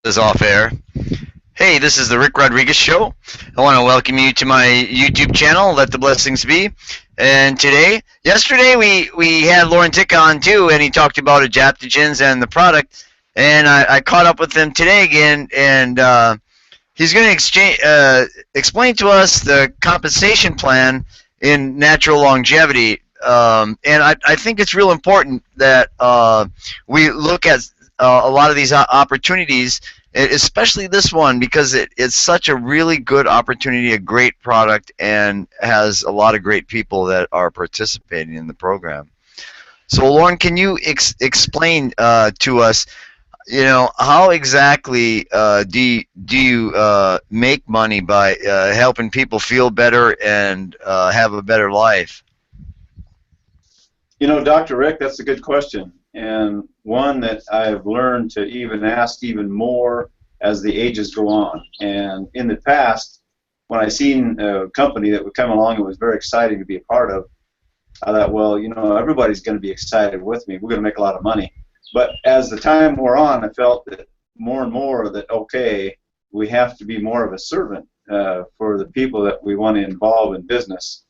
Is off air. Hey, this is the Rick Rodriguez Show. I want to welcome you to my YouTube channel, Let the Blessings Be. And yesterday we had Loren Tikka on too, and he talked about adaptogens and the product. And I caught up with him today again, and he's going to explain to us the compensation plan in natural longevity. And I think it's real important that we look at a lot of these opportunities, especially this one, because it's such a really good opportunity, a great product, and has a lot of great people that are participating in the program. So, Lauren, can you explain to us, how exactly do you make money by helping people feel better and have a better life? Dr. Rick, that's a good question, and one that I've learned to even ask even more as the ages go on. And in the past, when I seen a company that would come along and was very exciting to be a part of, I thought, well, everybody's going to be excited with me. We're going to make a lot of money. But as the time wore on, I felt that more and more that, okay, we have to be more of a servant for the people that we want to involve in business.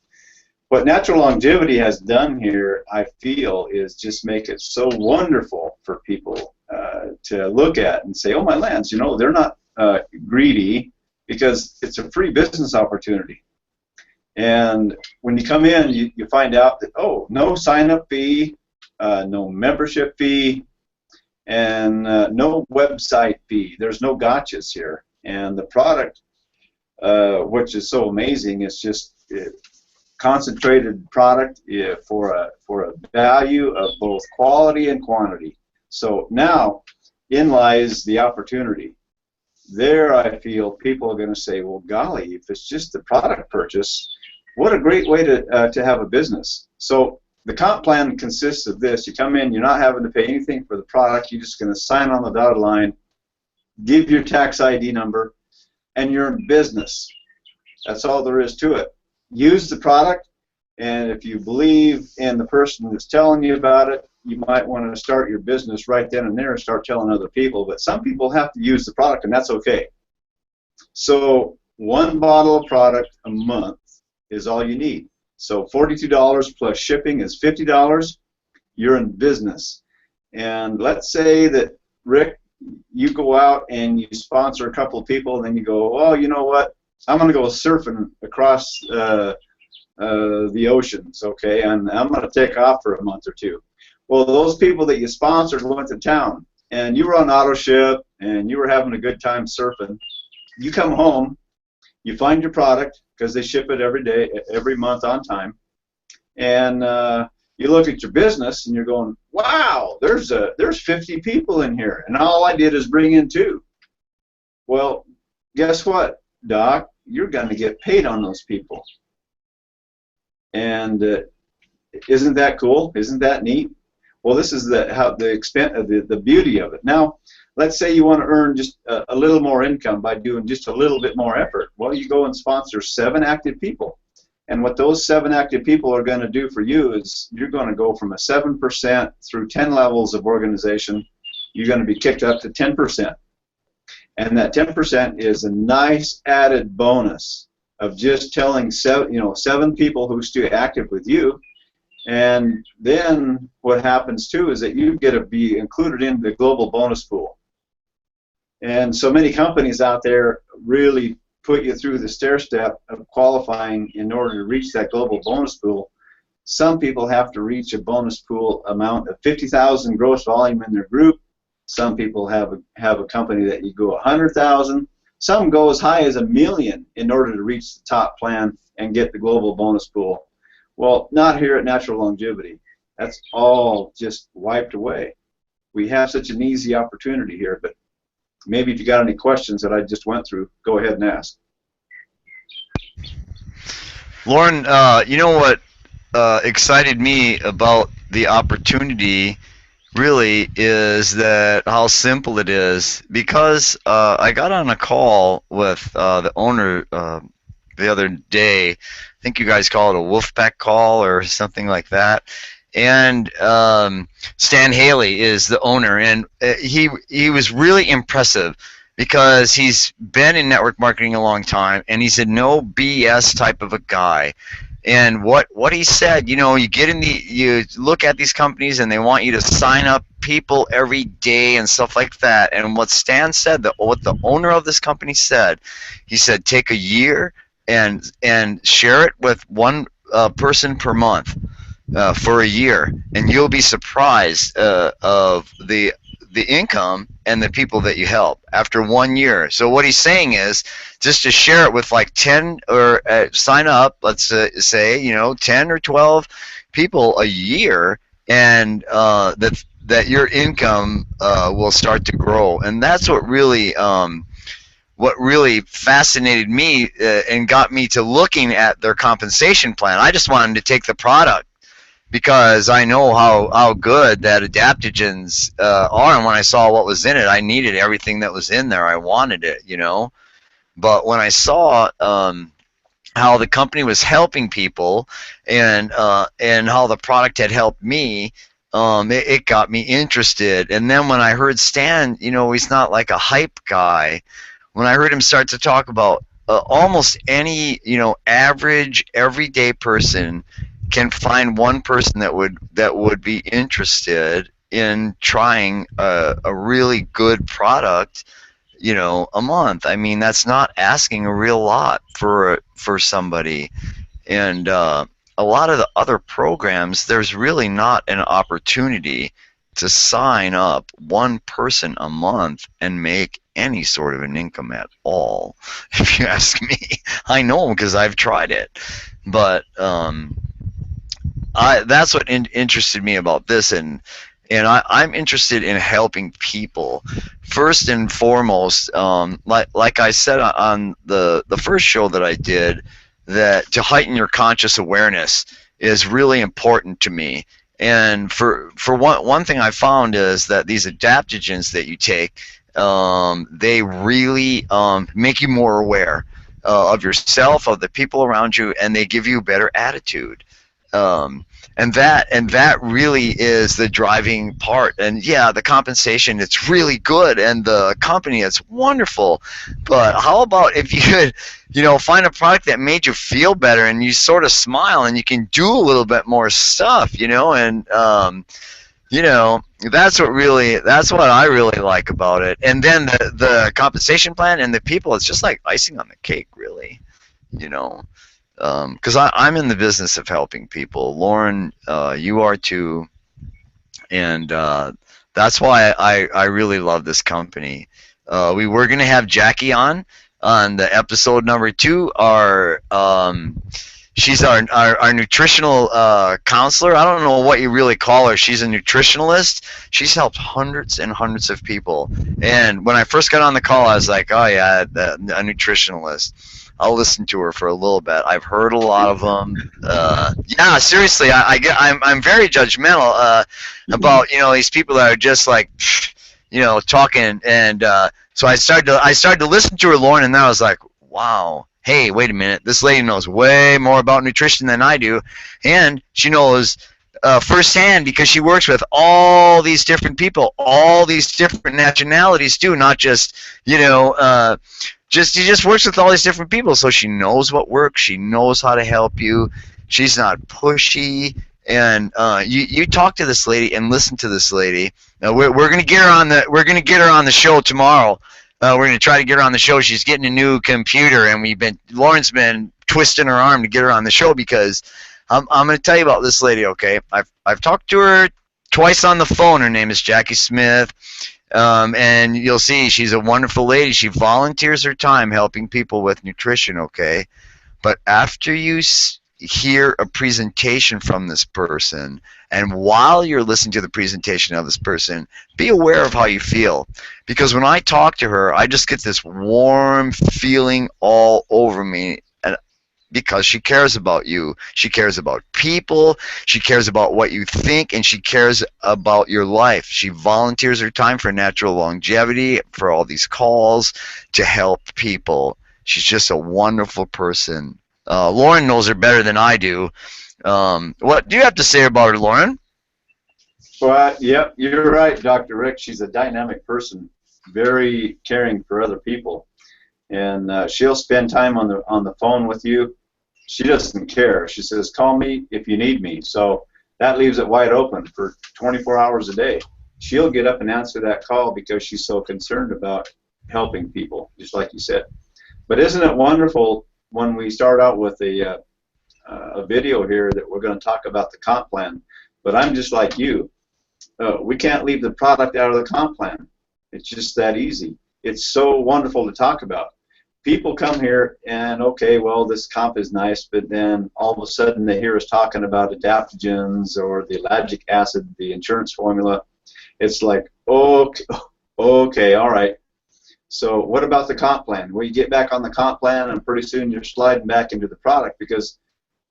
What natural longevity has done here, I feel, is just make it so wonderful for people to look at and say, oh, my lands, they're not greedy, because it's a free business opportunity. And when you come in, you find out that, oh, no sign-up fee, no membership fee, and no website fee. There's no gotchas here. And the product, which is so amazing, is just concentrated product for a value of both quality and quantity. So now in lies the opportunity. There I feel people are going to say, well, golly, if it's just the product purchase, what a great way to have a business. So the comp plan consists of this. You come in, you're not having to pay anything for the product. You're just going to sign on the dotted line, give your tax ID number, and you're in business. That's all there is to it. Use the product, and if you believe in the person that's telling you about it, you might want to start your business right then and there and start telling other people. But some people have to use the product, and that's okay. So one bottle of product a month is all you need. So $42 plus shipping is $50. You're in business. And let's say that, Rick, you go out and you sponsor a couple of people, and then you go, oh, you know what? I'm going to go surfing across the oceans, okay, and I'm going to take off for a month or two. Well, those people that you sponsored went to town, and you were on auto ship, and you were having a good time surfing. You come home, you find your product, because they ship it every day, every month on time, and you look at your business, and you're going, wow, there's 50 people in here, and all I did is bring in 2. Well, guess what, Doc? You're going to get paid on those people. And isn't that cool? Isn't that neat? Well, this is the beauty of it. Now, let's say you want to earn just a little more income by doing just a little bit more effort. Well, you go and sponsor 7 active people. And what those 7 active people are going to do for you is you're going to go from a 7% through 10 levels of organization. You're going to be kicked up to 10%. And that 10% is a nice added bonus of just telling 7 people who stay active with you. And then what happens too is that you get to be included in the global bonus pool. And so many companies out there really put you through the stair step of qualifying in order to reach that global bonus pool. Some people have to reach a bonus pool amount of 50,000 gross volume in their group. Some people have a company that you go 100,000. Some go as high as $1 million in order to reach the top plan and get the global bonus pool. Well, not here at Natural Longevity. That's all just wiped away. We have such an easy opportunity here, but maybe if you got any questions that I just went through, go ahead and ask. Lauren, you know what excited me about the opportunity really is that how simple it is, because I got on a call with the owner the other day. I think you guys call it a Wolfpack call or something like that. And Stan Haley is the owner, and he was really impressive. because he's been in network marketing a long time, and he's a no BS type of a guy. And what he said, you get in you look at these companies and they want you to sign up people every day and stuff like that. And what Stan said, what the owner of this company said, he said take a year and share it with one person per month for a year, and you'll be surprised of the income and the people that you help after 1 year. So what he's saying is just to share it with like 10 or sign up, let's say 10 or 12 people a year, and that your income will start to grow. And that's what really fascinated me and got me to looking at their compensation plan. I just wanted to take the product because I know how good that adaptogens are, and when I saw what was in it, I needed everything that was in there. I wanted it. But when I saw how the company was helping people and how the product had helped me, it got me interested. And then when I heard Stan, he's not like a hype guy. When I heard him start to talk about almost any average everyday person can find one person that would be interested in trying a really good product, a month. I mean, that's not asking a real lot for somebody. And a lot of the other programs, there's really not an opportunity to sign up one person a month and make any sort of an income at all. If you ask me, I know because I've tried it. But that's what interested me about this, and I'm interested in helping people first and foremost. Like I said on the first show that I did, that to heighten your conscious awareness is really important to me. And for one thing I found is that these adaptogens that you take, they really make you more aware of yourself, of the people around you, and they give you a better attitude. And that really is the driving part. And yeah, the compensation, it's really good, and the company, it's wonderful. But how about if you could, find a product that made you feel better, and you sort of smile, and you can do a little bit more stuff, and that's what I really like about it. And then the compensation plan and the people, it's just like icing on the cake, really, because I'm in the business of helping people. Loren, you are too, and that's why I really love this company. We were going to have Jackie on the episode number 2. She's our nutritional counselor. I don't know what you really call her. She's a nutritionalist. She's helped hundreds and hundreds of people. And when I first got on the call, I was like, oh yeah, a nutritionalist. I'll listen to her for a little bit. I've heard a lot of them. Yeah, seriously, I'm very judgmental about these people that are just like talking. And so I started to listen to her, Loren, and then I was like, wow. Hey, wait a minute. This lady knows way more about nutrition than I do, and she knows firsthand because she works with all these different people, all these different nationalities too, not just she just works with all these different people, so she knows what works. She knows how to help you. She's not pushy. And you talk to this lady and listen to this lady. We're gonna get her on the show tomorrow. We're gonna try to get her on the show. She's getting a new computer, and Lauren's been twisting her arm to get her on the show because I'm gonna tell you about this lady. Okay, I've talked to her twice on the phone. Her name is Jackie Smith. And you'll see she's a wonderful lady. She volunteers her time helping people with nutrition, okay? But after you hear a presentation from this person, and while you're listening to the presentation of this person, be aware of how you feel. Because when I talk to her, I just get this warm feeling all over me. Because she cares about you. She cares about people. She cares about what you think, and she cares about your life. She volunteers her time for natural longevity, for all these calls, to help people. She's just a wonderful person. Loren knows her better than I do. What do you have to say about her, Loren? Well, yep, you're right, Dr. Rick. She's a dynamic person. very caring for other people, and she'll spend time on the phone with you. She doesn't care. She says, "Call me if you need me." So that leaves it wide open for 24 hours a day. She'll get up and answer that call because she's so concerned about helping people, just like you said. But isn't it wonderful when we start out with a video here that we're going to talk about the comp plan? But I'm just like you. We can't leave the product out of the comp plan. It's just that easy. It's so wonderful to talk about. People come here and, okay, well, this comp is nice, but then all of a sudden they hear us talking about adaptogens or the ellagic acid, the insurance formula. It's like, okay, all right. So what about the comp plan? Well, you get back on the comp plan, and pretty soon you're sliding back into the product, because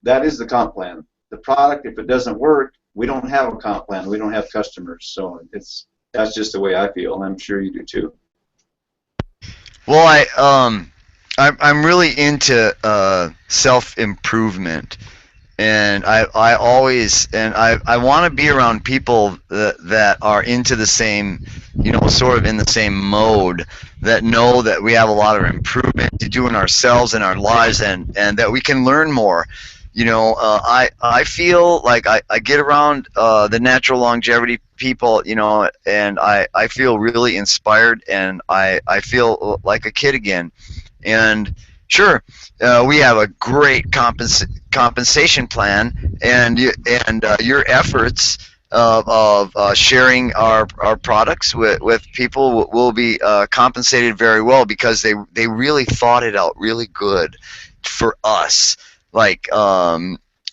that is the comp plan. The product, if it doesn't work, we don't have a comp plan. We don't have customers. So that's just the way I feel, and I'm sure you do too. Well, I'm really into self-improvement, and I always, and I want to be around people that are into the same, sort of in the same mode, that know that we have a lot of improvement to do in ourselves and our lives, and that we can learn more. I feel like I get around the natural longevity people, and I feel really inspired, and I feel like a kid again. And sure, we have a great compensation plan, and your efforts of sharing our products with people will be compensated very well, because they really thought it out really good for us. Like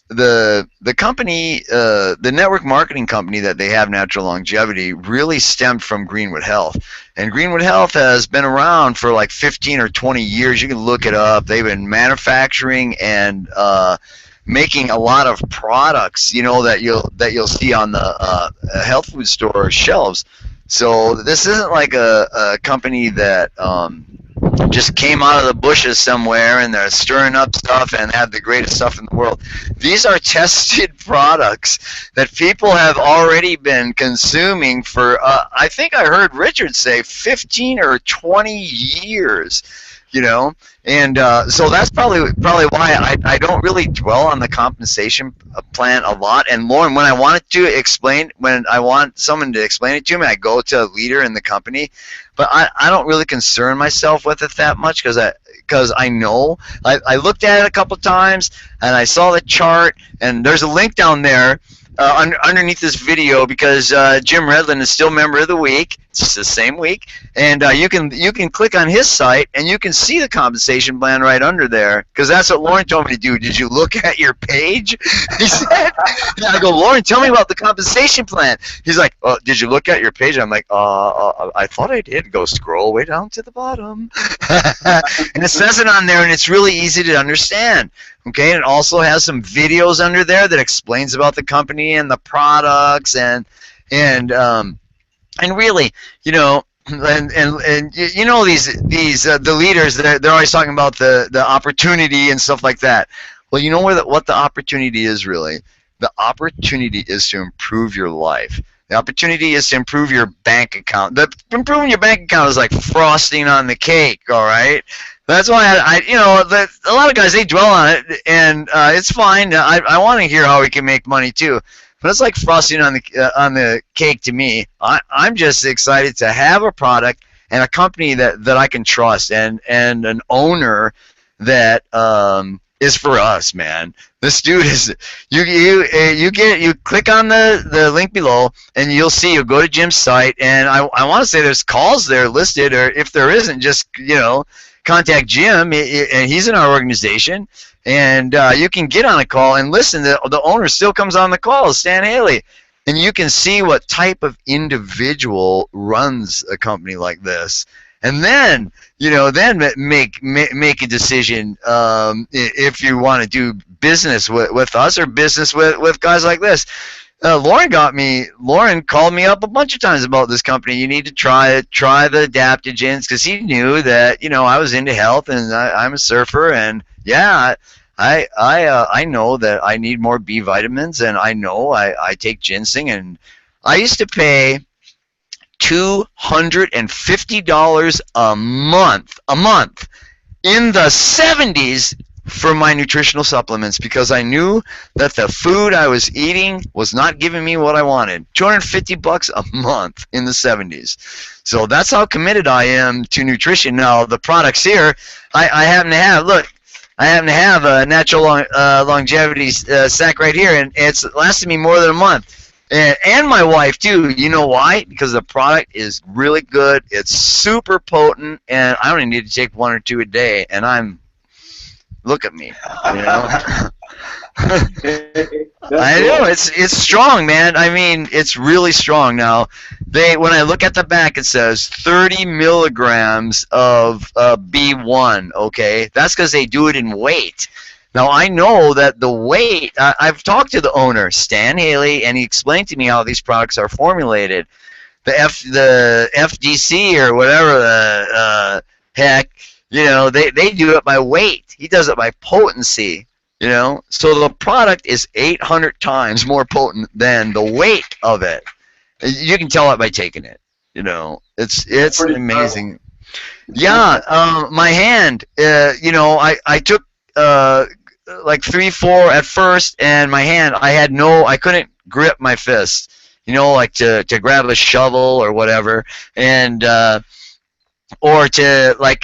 the company, the network marketing company that they have, Natural Longevity, really stemmed from Greenwood Health. And Greenwood Health has been around for like 15 or 20 years. You can look it up. They've been manufacturing and making a lot of products, that you'll see on the health food store shelves. So this isn't like a company that just came out of the bushes somewhere and they're stirring up stuff and have the greatest stuff in the world. These are tested products that people have already been consuming for, I think I heard Richard say 15 or 20 years, and so that's probably why I don't really dwell on the compensation plan a lot. And Loren, when I want someone to explain it to me, I go to a leader in the company. But I don't really concern myself with it that much, because I know. I looked at it a couple times, and I saw the chart, and there's a link down there underneath this video, because Jim Redlin is still Member of the Week. It's the same week, and you can click on his site, and you can see the compensation plan right under there, because that's what Loren told me to do. Did you look at your page? He said. And I go, Loren, tell me about the compensation plan. He's like, did you look at your page? I'm like, I thought I did. Go scroll way down to the bottom. And it says it on there, and it's really easy to understand. Okay, and it also has some videos under there that explains about the company and the products, and really, and these the leaders, they're always talking about the opportunity and stuff like that. Well, you know what the opportunity is really? The opportunity is to improve your life. The opportunity is to improve your bank account. Improving your bank account is like frosting on the cake, all right? That's why a lot of guys, they dwell on it, and it's fine. I want to hear how we can make money too, but it's like frosting on the cake to me. I'm just excited to have a product and a company that I can trust, and an owner that is for us, man. This dude is you click on the link below, and you'll see. You'll go to Jim's site, and I want to say there's calls there listed, or if there isn't, just contact Jim, and he's in our organization, and you can get on a call and listen. The owner still comes on the call, Stan Haley, and you can see what type of individual runs a company like this. And then, make a decision if you want to do business with us, or business with guys like this. Loren called me up a bunch of times about this company. You need to try the adaptogens, because he knew that I was into health, and I'm a surfer, and yeah, I know that I need more B vitamins, and I know I take ginseng, and I used to pay $250 a month in the 70s for my nutritional supplements, because I knew that the food I was eating was not giving me what I wanted. $250 a month in the 70s. So that's how committed I am to nutrition. Now, the products here, I happen to have, look, I happen to have a natural longevity sack right here, and it's lasted me more than a month. And my wife, too. You know why? Because the product is really good. It's super potent, and I only need to take 1 or 2 a day, and look at me, you know. I know, it's strong, man. I mean, it's really strong. Now, when I look at the back, it says 30 milligrams of B1. Okay, that's because they do it in weight. Now, I know that the weight. I've talked to the owner, Stan Haley, and he explained to me how these products are formulated. The FDC or whatever the heck, you know, they do it by weight. He does it by potency. You know, so the product is 800 times more potent than the weight of it. You can tell it by taking it. You know, it's amazing. Yeah, my hand. You know, I took like 3-4 at first, and my hand, I couldn't grip my fist. You know, like to grab a shovel or whatever, and or to like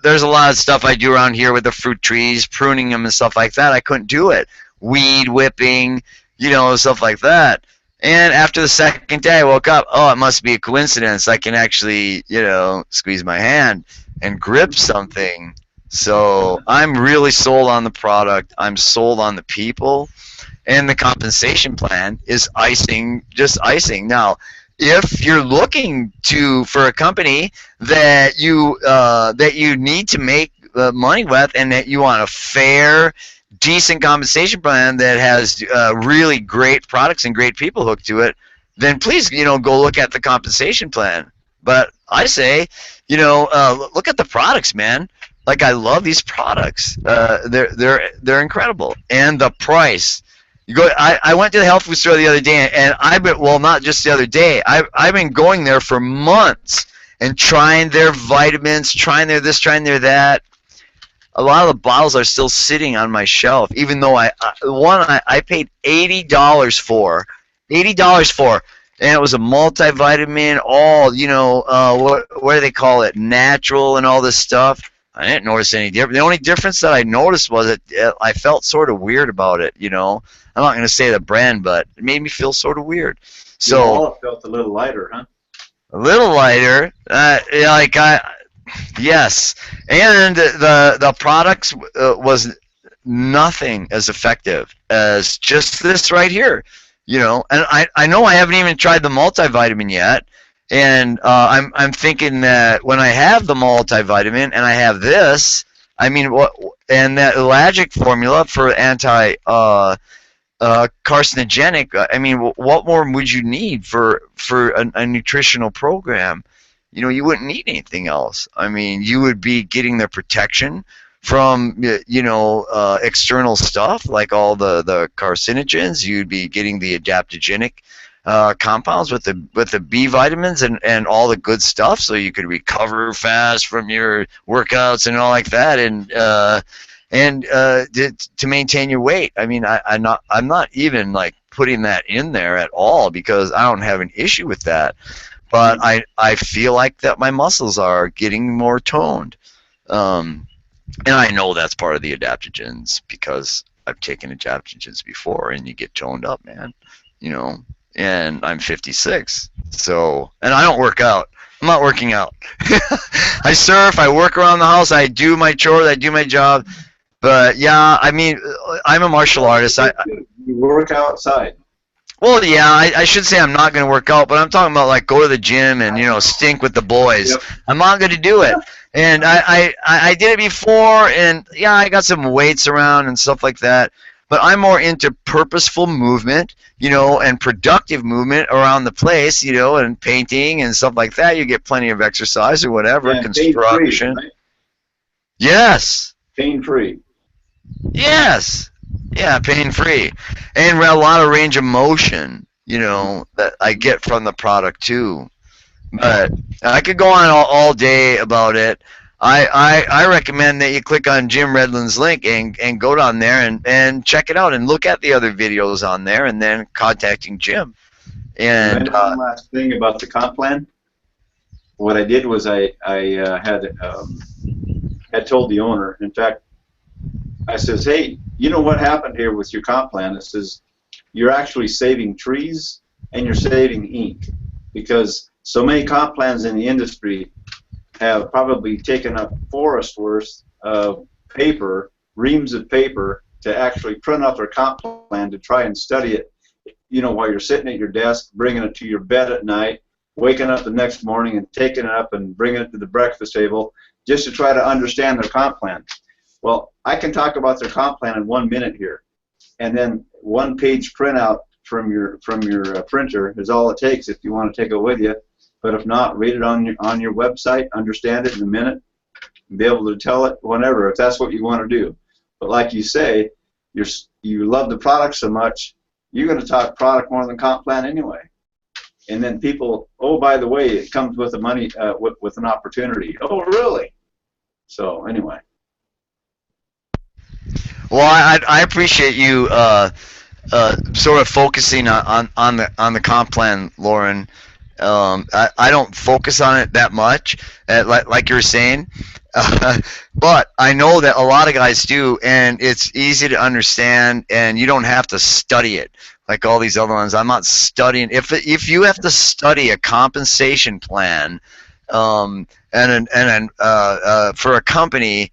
there's a lot of stuff I do around here with the fruit trees, pruning them and stuff like that. I couldn't do it. Weed whipping, you know, stuff like that. And after the second day I woke up, oh, it must be a coincidence. I can actually, you know, squeeze my hand and grip something. So I'm really sold on the product. I'm sold on the people, and the compensation plan is just icing. Now, if you're looking for a company that you need to make money with, and that you want a fair, decent compensation plan that has really great products and great people hooked to it, then please, you know, go look at the compensation plan. But I say, you know, look at the products, man. Like, I love these products. They're incredible, and the price. I went to the health food store the other day, and not just the other day. I've been going there for months and trying their vitamins, trying their this, trying their that. A lot of the bottles are still sitting on my shelf, even though I paid $80 for, and it was a multivitamin, all, you know, what do they call it, natural and all this stuff. I didn't notice any difference. The only difference that I noticed was that I felt sort of weird about it, you know. I'm not going to say the brand, but it made me feel sort of weird. So you all felt a little lighter, huh? A little lighter, yes. And the products was nothing as effective as just this right here, you know. And I know I haven't even tried the multivitamin yet. And I'm thinking that when I have the multivitamin and I have this, I mean, and that Elagic formula for carcinogenic, I mean, what more would you need for a nutritional program? You know, you wouldn't need anything else. I mean, you would be getting the protection from, you know, external stuff like all the carcinogens. You'd be getting the adaptogenic compounds with the B vitamins and all the good stuff, so you could recover fast from your workouts and all like that, and to maintain your weight. I mean, I'm not even like putting that in there at all, because I don't have an issue with that, but I feel like that my muscles are getting more toned, and I know that's part of the adaptogens, because I've taken adaptogens before, and you get toned up, man, you know. And I'm 56, so, and I don't work out. I'm not working out. I surf, I work around the house, I do my chores, I do my job. But yeah, I mean, I'm a martial artist. You work outside. Well, yeah, I should say I'm not going to work out, but I'm talking about like go to the gym and, you know, stink with the boys. Yep. I'm not going to do it. And I did it before, and yeah, I got some weights around and stuff like that. But I'm more into purposeful movement, you know, and productive movement around the place, you know, and painting and stuff like that. You get plenty of exercise or whatever, yeah, construction. Pain-free, right? Yes. Pain-free. Yes. Yeah, pain-free. And a lot of range of motion, you know, that I get from the product too. But I could go on all day about it. I recommend that you click on Jim Redland's link and go down there and check it out and look at the other videos on there and then contacting Jim. And I And know one last thing about the comp plan. What I did was I had told the owner. In fact, I says, hey, you know what happened here with your comp plan? It says you're actually saving trees and you're saving ink, because so many comp plans in the industry have probably taken up forest worth of paper, reams of paper, to actually print out their comp plan to try and study it, you know, while you're sitting at your desk, bringing it to your bed at night, waking up the next morning and taking it up and bringing it to the breakfast table just to try to understand their comp plan. Well, I can talk about their comp plan in 1 minute here, and then one-page printout from your printer is all it takes if you want to take it with you. But if not, read it on your website, understand it in a minute, and be able to tell it whenever, if that's what you want to do. But like you say, you love the product so much, you're going to talk product more than comp plan anyway. And then people, oh, by the way, it comes with with an opportunity. Oh, really? So anyway. well, I appreciate you sort of focusing on the comp plan, Loren. I don't focus on it that much, like you were saying, but I know that a lot of guys do, and it's easy to understand, and you don't have to study it like all these other ones. I'm not studying. If you have to study a compensation plan, for a company,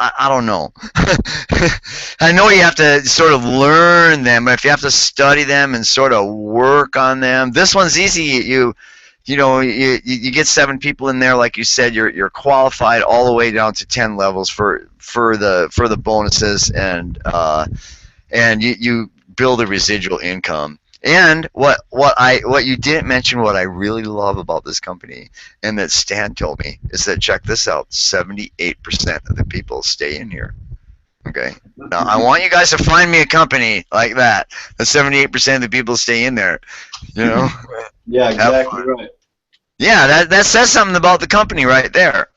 I don't know. I know you have to sort of learn them, but if you have to study them and sort of work on them, this one's easy. You get 7 people in there, like you said. You're qualified all the way down to 10 levels for the bonuses, and you build a residual income. And what you didn't mention, what I really love about this company, and that Stan told me, is that, check this out, 78% of the people stay in here. Okay. Now I want you guys to find me a company like that. The 78% of the people stay in there. You know. Yeah, exactly right. Yeah, that says something about the company right there.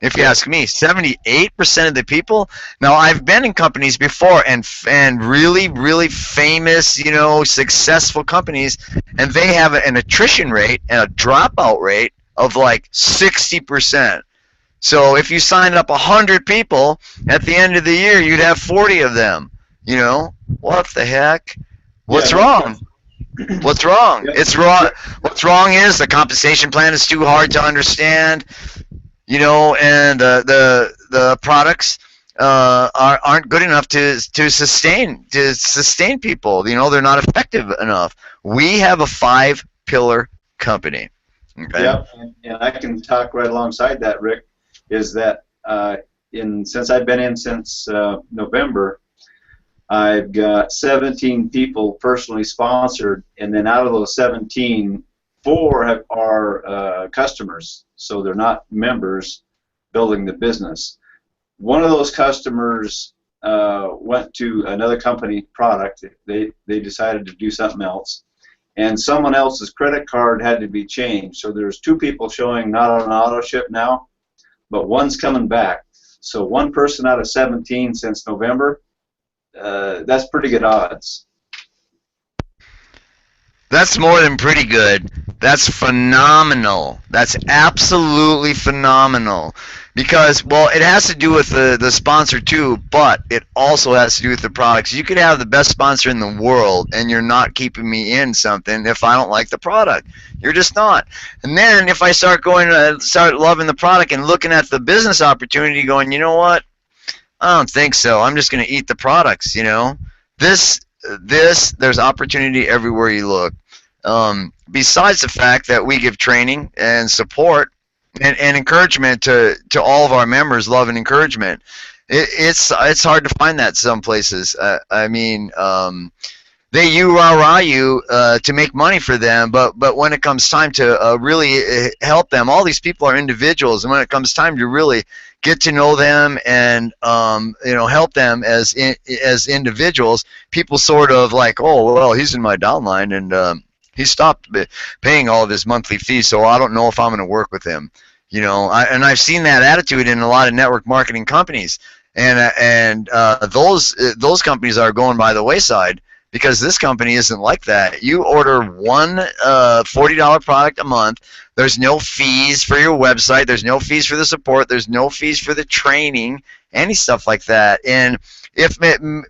If you ask me, 78% of the people. Now, I've been in companies before, and really, really famous, successful companies, and they have an attrition rate and a dropout rate of like 60%. So if you signed up 100 people, at the end of the year, you'd have 40 of them. What the heck? What's wrong? What's wrong? It's wrong. What's wrong is the compensation plan is too hard to understand. And the products aren't good enough to sustain people. They're not effective enough. We have a 5-pillar company. Okay? Yeah, and I can talk right alongside that, Rick. Is that since I've been in since November, I've got 17 people personally sponsored, and then out of those 17, 4 are customers, so they're not members building the business. One of those customers went to another company product. They decided to do something else, and someone else's credit card had to be changed. So there's 2 people showing not on auto ship now, but one's coming back. So 1 person out of 17 since November. That's pretty good odds. That's more than pretty good. That's phenomenal. That's absolutely phenomenal. Because, well, it has to do with the sponsor too, but it also has to do with the products. You could have the best sponsor in the world, and you're not keeping me in something if I don't like the product. You're just not. And then if I start loving the product and looking at the business opportunity, going, you know what? I don't think so. I'm just going to eat the products. There's opportunity everywhere you look. Besides the fact that we give training and support and encouragement to all of our members, love and encouragement. It's hard to find that some places. They rah you to make money for them, but when it comes time to really help them, all these people are individuals, and when it comes time to really get to know them and help them as individuals, people sort of like, oh well, he's in my downline, and He stopped paying all of his monthly fees, so I don't know if I'm going to work with him. And I've seen that attitude in a lot of network marketing companies, and those companies are going by the wayside because this company isn't like that. You order one $40 product a month. There's no fees for your website. There's no fees for the support. There's no fees for the training, any stuff like that. And if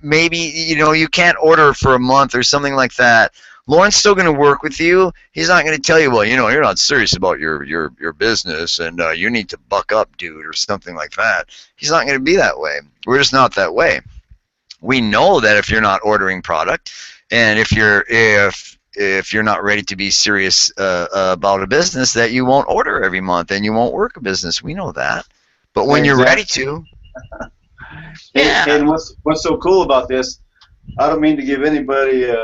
maybe you can't order for a month or something like that, Loren's still going to work with you. He's not going to tell you, well, you're not serious about your business and you need to buck up, dude, or something like that. He's not going to be that way. We're just not that way. We know that if you're not ordering product, and if you're not ready to be serious about a business, that you won't order every month and you won't work a business. We know that. But when you're ready to, yeah. And what's so cool about this? I don't mean to give anybody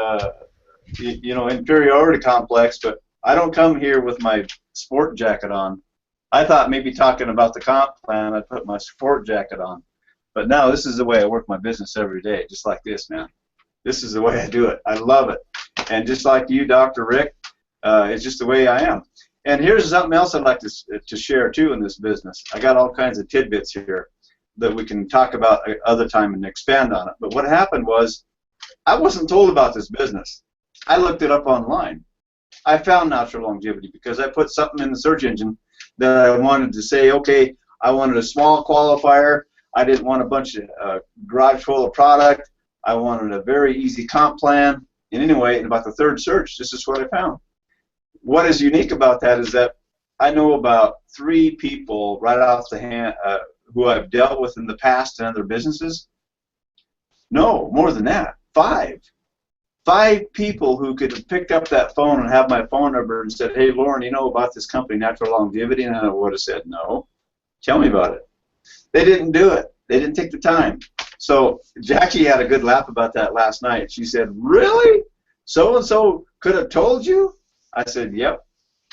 inferiority complex, but I don't come here with my sport jacket on. I thought maybe talking about the comp plan, I'd put my sport jacket on. But no, this is the way I work my business every day, just like this, man. This is the way I do it. I love it. And just like you, Dr. Rick, it's just the way I am. And here's something else I'd like to share, too, in this business. I got all kinds of tidbits here that we can talk about other time and expand on it. But what happened was I wasn't told about this business. I looked it up online. I found Natural Longevity because I put something in the search engine that I wanted to say, okay, I wanted a small qualifier. I didn't want a bunch of garage full of product. I wanted a very easy comp plan. And anyway, in about the third search, this is what I found. What is unique about that is that I know about 3 people right off the hand who I've dealt with in the past in other businesses. No, more than that, 5. 5 people who could have picked up that phone and have my phone number and said, hey, Loren, you know about this company, Natural Longevity? And I would have said, no. Tell me about it. They didn't do it. They didn't take the time. So Jackie had a good laugh about that last night. She said, really? So-and-so could have told you? I said, yep.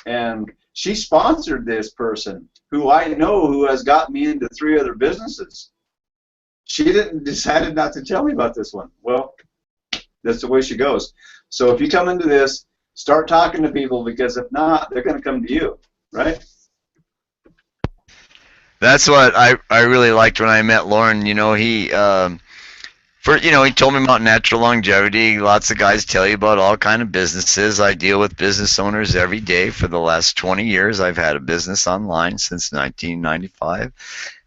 And she sponsored this person who I know who has gotten me into 3 other businesses. She decided not to tell me about this one. Well, that's the way she goes. So if you come into this, start talking to people, because if not, they're going to come to you, right? That's what I really liked when I met Loren. He he told me about Natural Longevity. Lots of guys tell you about all kind of businesses. I deal with business owners every day for the last 20 years. I've had a business online since 1995,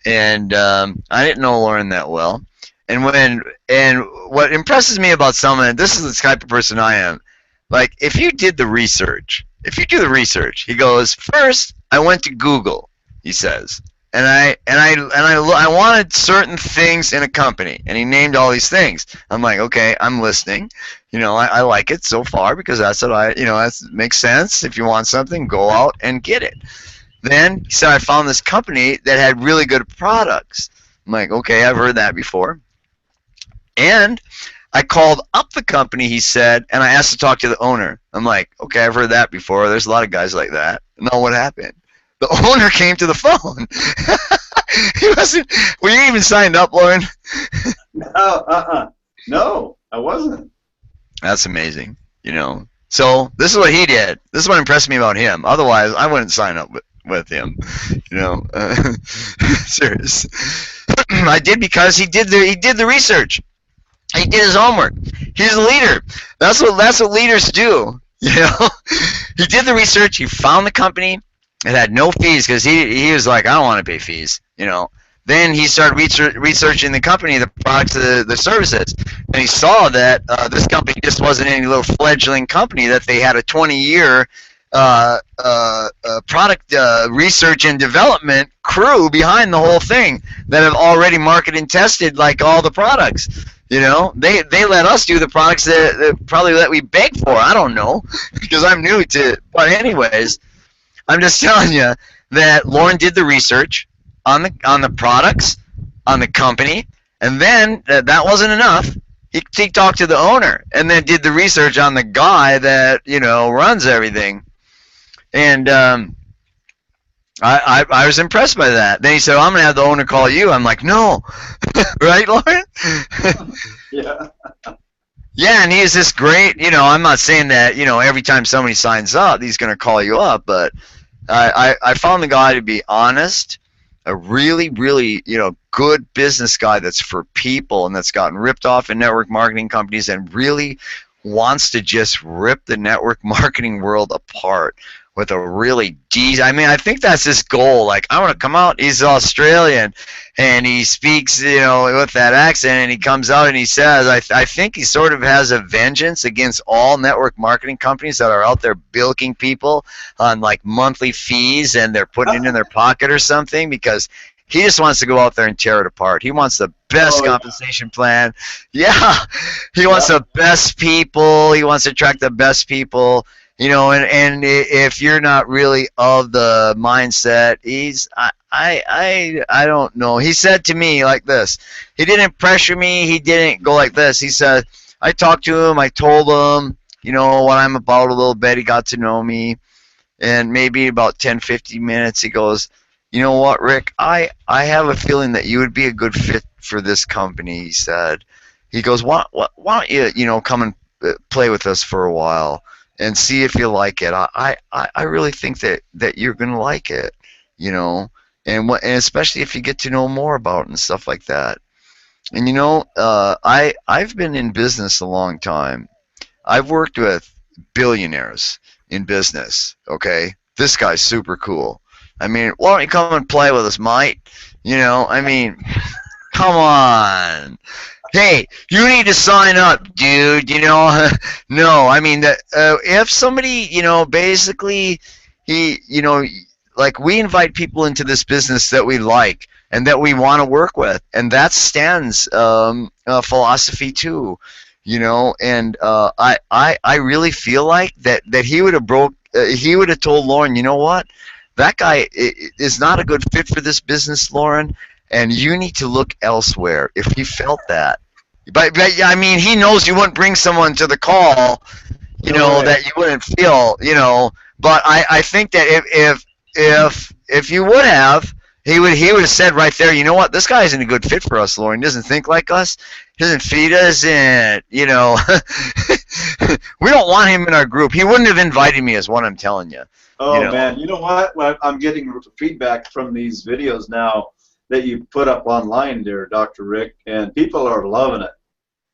and I didn't know Loren that well. And what impresses me about someone, this is the type of person I am. Like, if you do the research, he goes, first I went to Google, he says. And I wanted certain things in a company, and he named all these things. I'm like, okay, I'm listening. I like it so far because that's what that makes sense. If you want something, go out and get it. Then he said I found this company that had really good products. I'm like, okay, I've heard that before. And I called up the company, he said, and I asked to talk to the owner. I'm like, okay, I've heard that before. There's a lot of guys like that. No, what happened? The owner came to the phone. He wasn't. Were you even signed up, Loren? No, I wasn't. That's amazing. So this is what he did. This is what impressed me about him. Otherwise, I wouldn't sign up with him. Serious. I did because he did the research. He did his homework. He's a leader. That's what leaders do. He did the research. He found the company. It had no fees because he was like, I don't want to pay fees. Then he started researching the company, the products, the services, and he saw that this company just wasn't any little fledgling company. That they had a 20-year product research and development crew behind the whole thing that have already marketed and tested like all the products. They let us do the products that probably that we beg for. I don't know because I'm new to. But anyways, I'm just telling you that Loren did the research on the products, on the company, and then that wasn't enough. He talked to the owner and then did the research on the guy that runs everything. And I was impressed by that. Then he said, I'm going to have the owner call you. I'm like, no. Right, Loren? Yeah. Yeah, and he's this great. I'm not saying that every time somebody signs up, he's going to call you up, but I found the guy to be honest, a really, really, good business guy that's for people and that's gotten ripped off in network marketing companies and really wants to just rip the network marketing world apart with a really I mean, I think that's his goal. Like, I want to come out. He's Australian, and he speaks, with that accent, and he comes out and he says, I think he sort of has a vengeance against all network marketing companies that are out there bilking people on like monthly fees, and they're putting it in their pocket or something, because he just wants to go out there and tear it apart. He wants the best compensation plan. Yeah, he wants the best people. He wants to attract the best people. And if you're not really of the mindset, I don't know. He said to me like this. He didn't pressure me. He didn't go like this. He said, I talked to him. I told him, what I'm about a little bit. He got to know me. And maybe about 10, 15 minutes, he goes, you know what, Rick? I have a feeling that you would be a good fit for this company, he said. He goes, why don't you, come and play with us for a while and see if you like it. I really think that you're going to like it, and especially if you get to know more about it and stuff like that. And, I've been in business a long time. I've worked with billionaires in business, okay? This guy's super cool. I mean, why don't you come and play with us, mate? I mean, come on. Hey, you need to sign up, dude. No, I mean, if somebody, basically, like we invite people into this business that we like and that we want to work with, and that's Stan's philosophy too, And I really feel like that he would have told Loren, you know what, that guy is not a good fit for this business, Loren. And you need to look elsewhere if he felt that. But I mean, he knows you wouldn't bring someone to the call, that you wouldn't feel, But I think that if you would have, he would have said right there, you know what, this guy isn't a good fit for us, Loren. He doesn't think like us. He doesn't, we don't want him in our group. He wouldn't have invited me, is what I'm telling you. Oh, man. You know what? I'm getting feedback from these videos now that you put up online there, Dr. Rick, and people are loving it.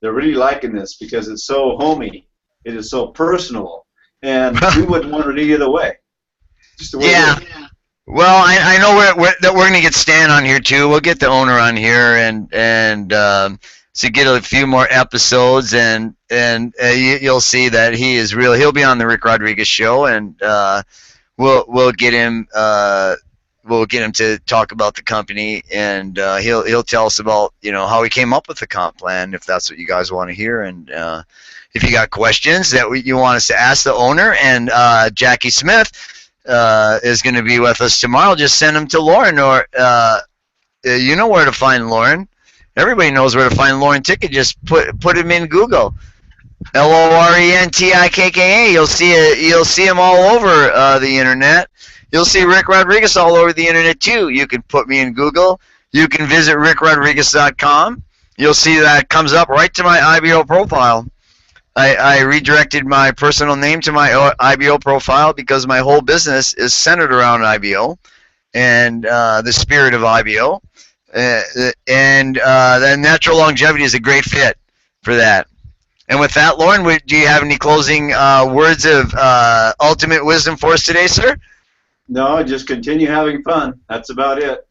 They're really liking this because it's so homey. It is so personal, and we wouldn't want it any other way. Just the way it is. Well, I know that we're going to get Stan on here too. We'll get the owner on here and to get a few more episodes, and you'll see that he is real. He'll be on the Rick Rodriguez show, and we'll get him. We'll get him to talk about the company, and he'll tell us about how he came up with the comp plan, if that's what you guys want to hear, and if you got questions that you want us to ask the owner. And Jackie Smith is going to be with us tomorrow. Just send them to Loren, or you know where to find Loren. Everybody knows where to find Loren Tikka. Just put him in Google. LORENTIKKA. You'll see him all over the internet. You'll see Rick Rodriguez all over the internet too. You can put me in Google. You can visit rickrodriguez.com. You'll see that comes up right to my IBO profile. I redirected my personal name to my IBO profile because my whole business is centered around IBO and the spirit of IBO. And the natural longevity is a great fit for that. And with that, Loren, do you have any closing words of ultimate wisdom for us today, sir? No, just continue having fun. That's about it.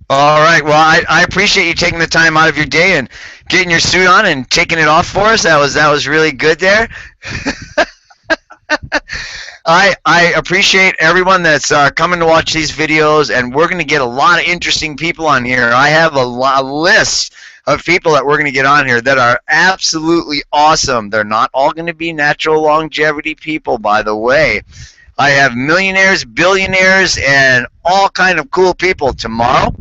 All right. Well, I appreciate you taking the time out of your day and getting your suit on and taking it off for us. That was really good there. I appreciate everyone that's coming to watch these videos, and we're going to get a lot of interesting people on here. I have a list of people that we're going to get on here that are absolutely awesome. They're not all going to be natural longevity people, by the way. I have millionaires, billionaires, and all kind of cool people. Tomorrow,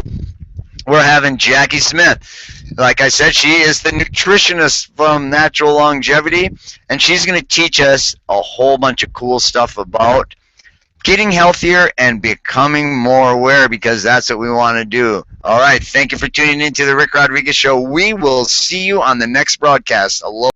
we're having Jackie Smith. Like I said, she is the nutritionist from Natural Longevity, and she's going to teach us a whole bunch of cool stuff about getting healthier and becoming more aware, because that's what we want to do. All right. Thank you for tuning in to the Rick Rodriguez Show. We will see you on the next broadcast. Aloha.